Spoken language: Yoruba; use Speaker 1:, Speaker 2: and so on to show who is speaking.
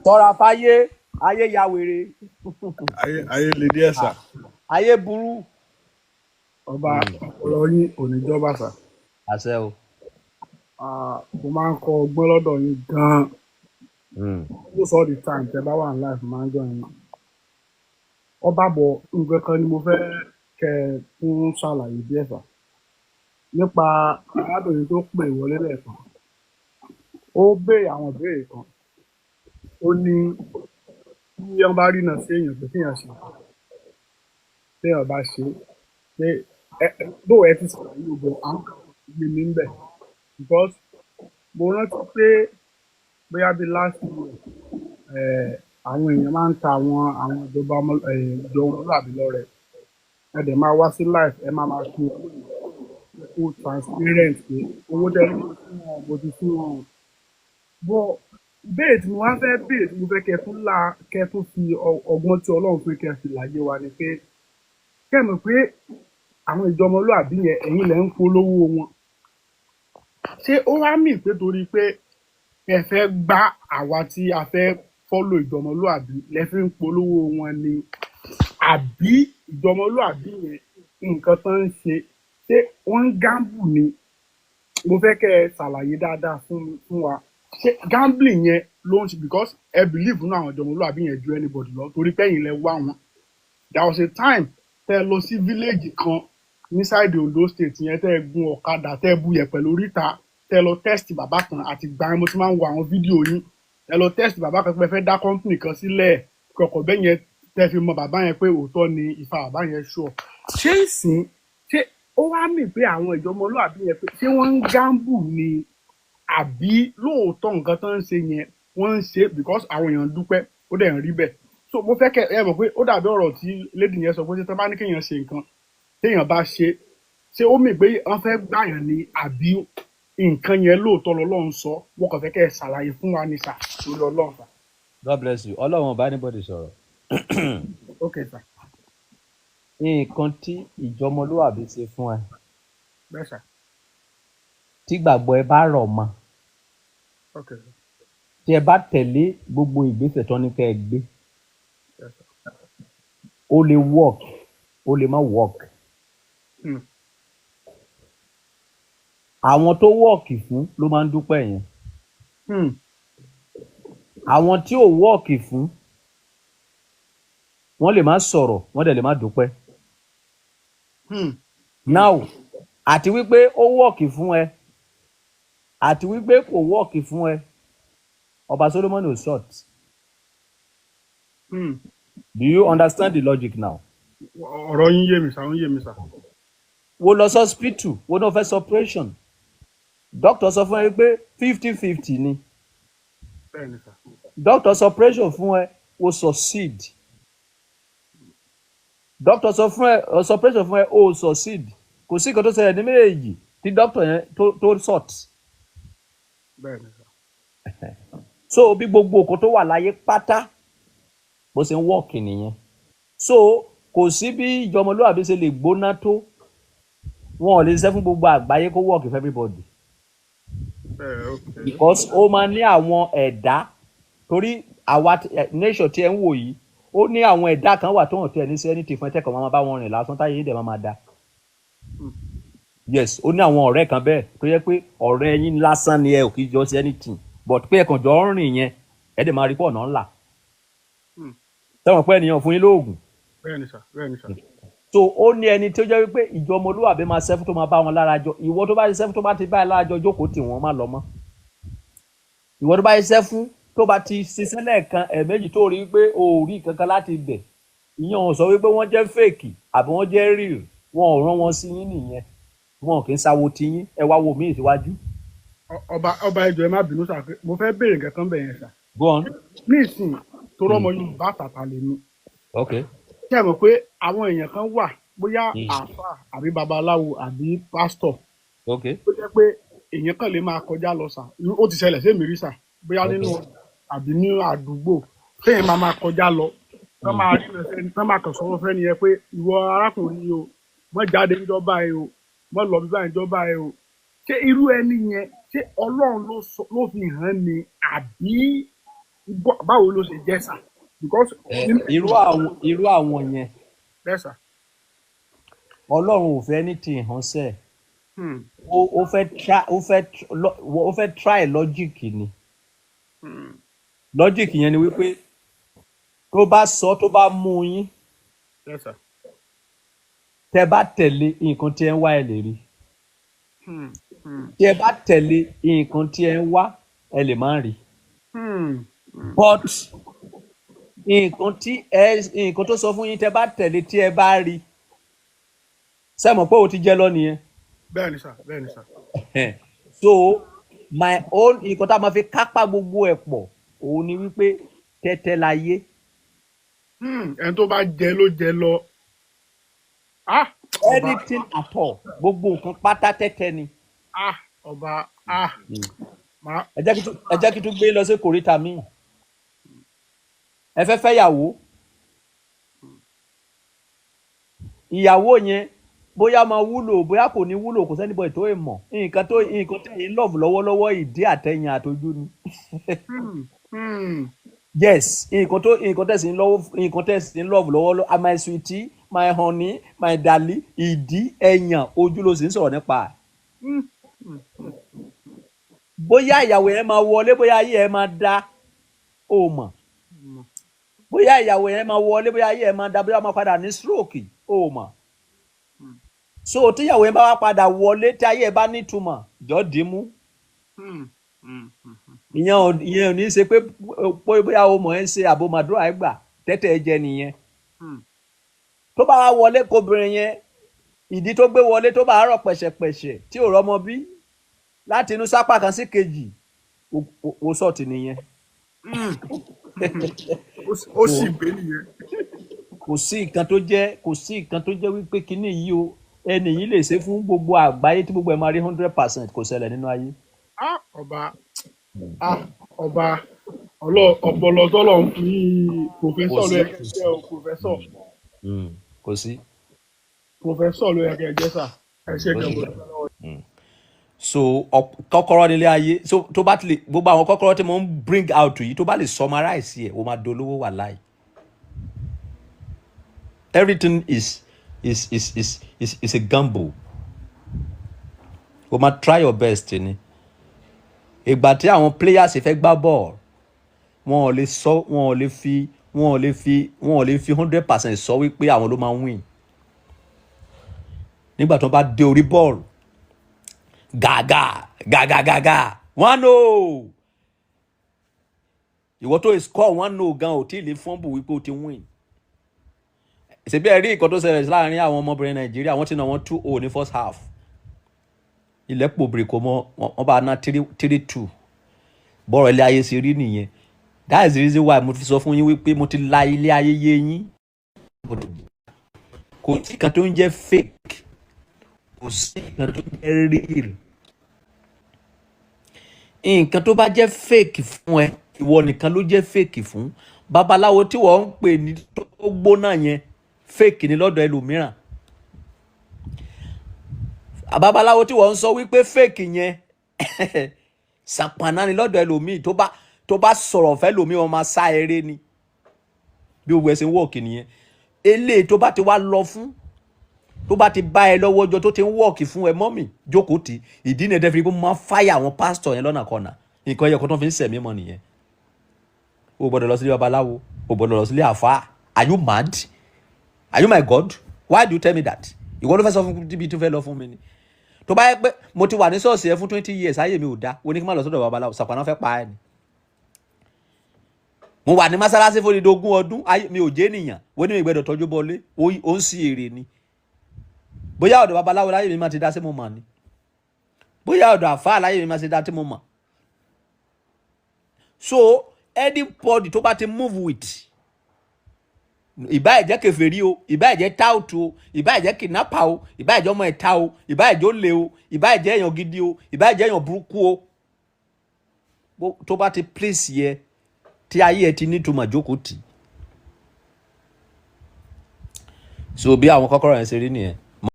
Speaker 1: ṣọ́ra fáyé ayé ya wèrè.
Speaker 2: ayé lè díẹ̀ sà.
Speaker 1: ayé burú.
Speaker 3: ọba ọ̀rọ̀ yín ò ní jọba sà.
Speaker 1: àṣẹ o.
Speaker 3: mo máa ń kọ́ ọgbọ́n lọ́dọ̀ yín gan-an. most all the time tẹ́ bá wà ní life máa ń jọ yín. ọba bọ̀ nǹkan kan ni mo fẹ́ kẹ́ ẹ fún ṣàlàyé díẹ̀ sà. nípa arábìnrin tó pè wọlé lẹ́ẹ̀kan. ó béèrè àwọn ìbéèrè kan. ó ní bí wọ́n bá rí náà sí èèyàn pé kéèyàn ṣe téèyàn bá ṣe pé bó ẹ ti ṣàlàyé gbogbo àwọn gbé mi ń bẹ̀ because mo rántí pé bóyá bíi last year àwọn èèyàn máa ń ta àwọn ìjọba ọmọlúwàbí lọ́rẹ ẹ dẹ̀ máa wá sí life ẹ máa fi owó transparent pé owó tẹ́lẹ̀ mo ti fún wọn bọ́ ìbéèrè tí mo wá fẹ́ béèrè tí mo fẹ́ kẹ́ tún fi ọgbọ́n tí Ọlọ́run fún kẹ́ fi láyé wa ni pé kẹ́ mọ̀ pé àwọn ìjọ ọmọlúwàbí yẹn ẹ̀yin lẹ̀ ń polówó wọn ṣé ó wá mì pé torí pé ẹ fẹ́ gbá àwa tí a fẹ́ fọ́lò ìjọ ọmọlúwàbí lẹ fi ń polówó wọn ni àbí ìjọ ọmọlúwàbí yẹn nǹkan tó ń ṣe ṣé wọ́n ń gámbù ni mo fẹ́ kẹ́ ẹ ṣàlàyé dáadáa fún wa ṣé gambling yẹn ló ń ṣe because ẹ believe nínú àwọn ìjọ ọmọlúwàbí yẹn ju anybody lọ torí pé ẹ̀yin lẹ wá wọn there was a time tẹ́ lọ sí village kan nísàìdì Ondo state yẹn tẹ́ gun ọ̀kadà tẹ́ bu yẹ̀pẹ̀ lóríta tẹ́ lọ test bàbá kan àti gbà mo ti máa ń wo àwọn fídíò yín tẹ́ lọ test bàbá kan pé fẹ́ dá company kan sílẹ̀ kọ̀ọ̀kan bẹ́ẹ̀ yẹn tẹ́ fi mọ bàbá yẹn pé òótọ́ ni ìfà bàbá yẹn sure ṣé ìsìn ṣé ó wá mì pé àwọn ìjọ ọmọlúwàbí yẹn pé ṣé wọ́n ń gamble ni àbí lóòótọ́ nǹkan tó ń ṣe yẹn wọ́n ń ṣe because àwọn èèyàn dúpẹ́ ó dẹ̀ ń rí bẹ́ẹ̀ so mo fẹ́ kẹ́ ẹ mọ̀ pé ó dàbí ọ̀rọ̀ tí lady yẹn sọ pé tó bá ní kéèyàn ṣe nǹkan téèyàn bá ṣé ó mì pé wọ́n fẹ́ gbàyàn ni àbí nǹkan yẹn lóòótọ́ lọ́lọ́run sọ wọ́n kàn fẹ́ kẹ́ ẹ ṣàlàyé fún wa ní sà lórí Ọlọ́run sà.
Speaker 1: God bless you Ọlọ́run ọba anybody sọ̀rọ̀.
Speaker 3: okay sà.
Speaker 1: nǹkan tí ìjọmọlúwàbí ṣe fún ẹ.
Speaker 3: bẹ́ẹ̀ sà.
Speaker 1: tí gbàgbọ́ ẹ bá rọ̀ mọ́.
Speaker 3: okay.
Speaker 1: tí ẹ bá tẹ̀lé gbogbo ìgbésẹ̀ tó ní kẹ́ ẹ gbé.
Speaker 3: yes sir.
Speaker 1: ó lè work ó lè má work. àwọn tó wọ́ọ̀kì fún ló máa ń dúpẹ́ yẹn. àwọn tí ò wọ́ọ̀kì fún wọ́n lè má sọ̀rọ̀ wọ́n dẹ̀ lè má dúpẹ́. now àti wípé ó wọ́ọ̀kì fún ẹ àti wípé kò wọ́ọ̀kì fún ẹ ọba Solomon ò short. Do you understand the logic now?
Speaker 3: ọ̀rọ̀ yín yé mi sà ó yé mi sà.
Speaker 1: wo lọ sí hospital wo náà fẹ́ sọ operation doctor sọ fún ẹ pé 50-50 ni.
Speaker 3: bẹ́ẹ̀ni sà.
Speaker 1: doctor sọ operation fún ẹ wo succeed. doctor sọ operation fún ẹ o succeed kò sí nǹkan tó ṣẹlẹ̀ ní méjèèjì tí doctor yẹn tó sort.
Speaker 3: bẹ́ẹ̀ni sà.
Speaker 1: so bí gbogbo nǹkan tó wà láyé pátá bó ṣe ń wọ́ọ̀kì nìyẹn so kò sí bí ìjọmọlúwàbí ṣe lè gbóná tó wọn ò lè ṣiṣẹ́ fún gbogbo àgbáyé kó work for everybody.
Speaker 3: Okay.
Speaker 1: because ó máa ní àwọn ẹ̀dá torí àwa nation tí ẹ ń wò yìí ó ní àwọn ẹ̀dá kan wà tó hàn tí ẹ ní sí anything fún ẹtẹ́kọ̀ọ́ máa bá wọn rìn lásán táyé dẹ̀ máa da. yes ó ní àwọn ọ̀rẹ́ kan bẹ́ẹ̀ tó yẹ pé ọ̀rẹ́ yín lásán ni ẹ ò kì í jọ sí anything but pé ẹ̀kan jọ ń rìn yẹn ẹ dẹ̀ máa rí pọ̀ náà ńlá. tẹ́wọ̀n pé ènìyàn fún yín lóògùn.
Speaker 3: bẹ́ẹ̀ni sà bẹ́ẹ̀ni sà.
Speaker 1: so ó ní ẹni tó jẹ́ wípé ìjọ ọmọlúwàbí máa ṣẹ́fún tó máa bá wọn lára jọ ìwọ tó bá ṣe ṣẹ́fún tó bá ti bá ẹ lára jọ jókòó tì wọ́n má lọ mọ́. ìwọ tó bá ṣe ṣẹ́fún tó bá ti ṣiṣẹ́ lẹ́ẹ̀kan ẹ̀ẹ̀mejì tó rí wípé o ò rí kankan láti bẹ̀ ìyẹn ò sọ wípé wọ́n jẹ́ fèkì àbí wọ́n jẹ́ real wọn ò rán wọn sí yín nìyẹn wọn kì í sáwo ti yín ẹ wá wo míì síwájú.
Speaker 3: ọba ẹjọ ẹ má bínú sà pé mo fẹ́ béèrè nǹkan kan bẹ̀ yẹn sà.
Speaker 1: go on.
Speaker 3: ní ìsìn tó rọ́mọ Yorùbá tàtà lè ní.
Speaker 1: ok.
Speaker 3: ṣé ẹ mọ̀ pé àwọn èèyàn kan wà bóyá àáfà àbí babaláwo àbí pásítọ̀.
Speaker 1: ok.
Speaker 3: ó jẹ́ pé èèyàn kan lè máa kọjá lọ sà ó ti ṣẹlẹ̀ sí èmi rí sà bóyá nínú àbí ní àdúgbò téèyàn máa kọjá lọ tán máa rí ẹsẹ̀ tán máa kàn sọ́wọ́ fẹ́ nìyẹn pé ìwọ arákùnrin yìí o mọ́ jáde níjọba ẹ o mọ́ lọ bíbá ìjọba ẹ o ṣé irú ẹni yẹn ṣé Ọlọ́run ló fi hàn ni àbí báwo ló ṣe jẹ́ sà because
Speaker 1: irú àwọn yẹn
Speaker 3: bẹ́ẹ̀ sà.
Speaker 1: Ọlọ́run ò fẹ́ ní ti ìhànṣẹ́
Speaker 3: Hmm.
Speaker 1: ó fẹ́ try logic ni logic yẹn ni wípé tó bá sọ tó bá mú yín
Speaker 3: Yes, sir.
Speaker 1: tẹ́ bá tẹ̀lé nǹkan tí ẹ ń wá ẹ lè rí
Speaker 3: Hmm. Hmm.
Speaker 1: tí ẹ bá tẹ̀lé nǹkan tí ẹ ń wá ẹ lè má rí
Speaker 3: Hmm.
Speaker 1: but nǹkan tó sọ fún yín tẹ́ bá tẹ̀lé tí ẹ bá rí sẹ́mọ̀ pé o ti jẹ́ lọ nìyẹn.
Speaker 3: Bẹ́ẹ̀ni sà, bẹ́ẹ̀ni sà.
Speaker 1: So my own nǹkan tá a máa fi kápá gbogbo ẹ̀ pọ̀ òun ni wípé tẹ́tẹ́ láyé.
Speaker 3: Ẹni tó bá jẹ ló jẹ lọ.
Speaker 1: Anything at all gbogbo nǹkan pátá tẹ́tẹ́ ni.
Speaker 3: Ọba
Speaker 1: ẹ jẹ́ kí tún gbé lọ sí kòríta míì ẹ fẹ́ fẹ́ ìyàwó yẹn bóyá máa wúlò bóyá kò ní wúlò kò sẹ́ni bọ̀ ètò ìmọ̀ nǹkan tẹ̀yìn love lọ́wọ́lọ́wọ́ ìdí àtẹ̀yìn àtọ́jú ni. Yes nǹkan tẹ̀sí ń love lọ́wọ́lọ́wọ́ my sweetie my honey my darling ìdí ẹ̀yàn ojú ló sì ń sọ̀rọ̀ nípa ẹ̀. Bóyá ìyàwó yẹn máa wọlé bóyá ayé ẹ máa dá o mọ̀ bóyá ìyàwó yẹn máa wọlé bóyá ayé ẹ máa dá bóyá máa padà ní stroke o mọ̀. So tíyàwó yẹn bá wá padà wọlé tí ayé ẹ bá nítumọ̀ jọ dìímú. Ìyẹn ò ní ṣe pé bóyá o mọ̀ ẹ́ ṣe àbò màdúrà ẹ gbà tẹ́tẹ́ ẹ jẹ nìyẹn. Tó bá wá wọlé kobìnrin yẹn ìdí tó gbé wọlé tó bá rọ̀ pẹ̀ṣẹ̀pẹ̀ṣẹ̀ tí ò rọ́mọ bí láti inú sápá kan sí kejì o sọ̀tì nìyẹn.
Speaker 3: Ó sì gbé nìyẹn.
Speaker 1: Kò sí nǹkan tó jẹ́ wípé kíní yìí o ẹni yìí lè ṣe fún gbogbo àgbáyé tí gbogbo ẹ̀ máa rí 100% kò ṣẹlẹ̀ nínú ayé.
Speaker 3: Ọba ọpọlọ tọ́lọ̀ ń fi pòfẹ́sọ̀ ló yẹ kẹ́ jẹ́ o pòfẹ́sọ̀.
Speaker 1: Kò sí.
Speaker 3: Pòfẹ́sọ̀ ló yẹ kẹ́ jẹ́ sà ẹ ṣe kẹ́
Speaker 1: so kọ́kọ́rọ́ nílé ayé so tó bá ti lè gbogbo àwọn kọ́kọ́rọ́ tí mo ń bring out yìí tó bá lè summarize ẹ̀ o máa dolówó wà láì. Everything is a gamble. O máa try your best ni. Ìgbà tí àwọn players fẹ́ gbá ball wọn ò lè fi 100% sọ wípé àwọn ló máa win. Nígbà tí wọ́n bá dé orí bọ́ọ̀lù gàgà 1-0 ìwọ tó score 1-0 gan ò tí ì lè fọ́nbù wípé o ti win. Ṣebí ẹ rí nǹkan tó ṣẹlẹ̀ láàrin àwọn ọmọbìnrin Nàìjíríà wọ́n ti nà wọ́n 2-0 ní first half. Ilẹ̀ pòbìrì kò mọ wọ́n bá ná 3-2 bọ́ọ̀rọ̀ ilé ayé ṣe rí nìyẹn. That is the reason why mo fi sọ fún yín wípé mo ti la ilé ayé yé yín. Kò sí nǹkan tó ń jẹ́ fake kò sí nǹkan tó ń jẹ́ real. Nǹkan tó bá jẹ́ fake fún ẹ ìwọ nìkan ló jẹ́ fake fún. Babaláwo tí wọ́n ń pè ní tó gbóná yẹn fake ni lọ́dọ̀ ẹlòmíràn. Babaláwo tí wọ́n ń sọ wípé fake yẹn sàpàná ni lọ́dọ̀ ẹlòmíì tó bá sọ̀rọ̀ fẹ́ lòmíì wọn máa sá eré ni bí owó ẹsẹ̀ ń wọ̀ọ̀kì nìyẹn. Eléyìí tó bá ti wá lọ fún tó bá ti bá ẹ lọ́wọ́ ọjọ́ tó ti ń wọ̀ọ̀kì fún ẹ mọ́mì jókòó tì ìdí ni ẹ̀dẹ́ fi kó máa fáyà àwọn pásítọ̀ yẹn lọ́nà kọ̀nà nǹkan ẹ̀yẹ kan tó fi ń sẹ̀mí mọ́ nìyẹn. O gbọ́dọ̀ lọ sílé babaláwo o gbọ́dọ̀ lọ sílé àfáà. Are you mad? Are you my God? Why do you tell me that? Ìwọ ló fẹ́ sọ fún tíbi tó fẹ́ lọ fún mi ni. Tó bá yẹ pé mo ti wà ní ṣọ́ọ̀ṣì ẹ fún 20 years ayé mi ò dá o ní kí n má lọ sọ́dọ̀ babaláwo sàpàná fẹ́ pa ẹ ni. Mo wà ní mọ́sálásí fún ìdí 20 ọdún mi ò jẹ́ ènìyàn wọ́n ní mi gbọ́dọ̀ tọ́jú bọ́lé ó ń sí èrè ni. Bóyá ọ̀dọ̀ babaláwo láyé mi máa ti dá sí mo mọ̀ ni. Bóyá ọ̀dọ̀ àfáà láyé mi máa ti dá sí mo mọ̀. So anybody tó bá ti move with ìbá ẹ̀jẹ̀ kèfèrí o ìbá ẹ̀jẹ̀ táùtù o ìbá ẹ̀jẹ̀ kìnnápà o ìbá ẹ̀jẹ̀ ọmọ ẹ̀ta o ìbá ẹ̀jẹ̀ olè o ìbá ẹ̀jẹ̀ èèyàn gidi o ìbá ẹ̀jẹ̀ èèyàn burúkú o tó bá ti place yẹ tí ayé ẹ ti nítumọ̀ jókòó tì. So bí àwọn kọ́kọ́rọ́ yẹn ṣe rí nìyẹn.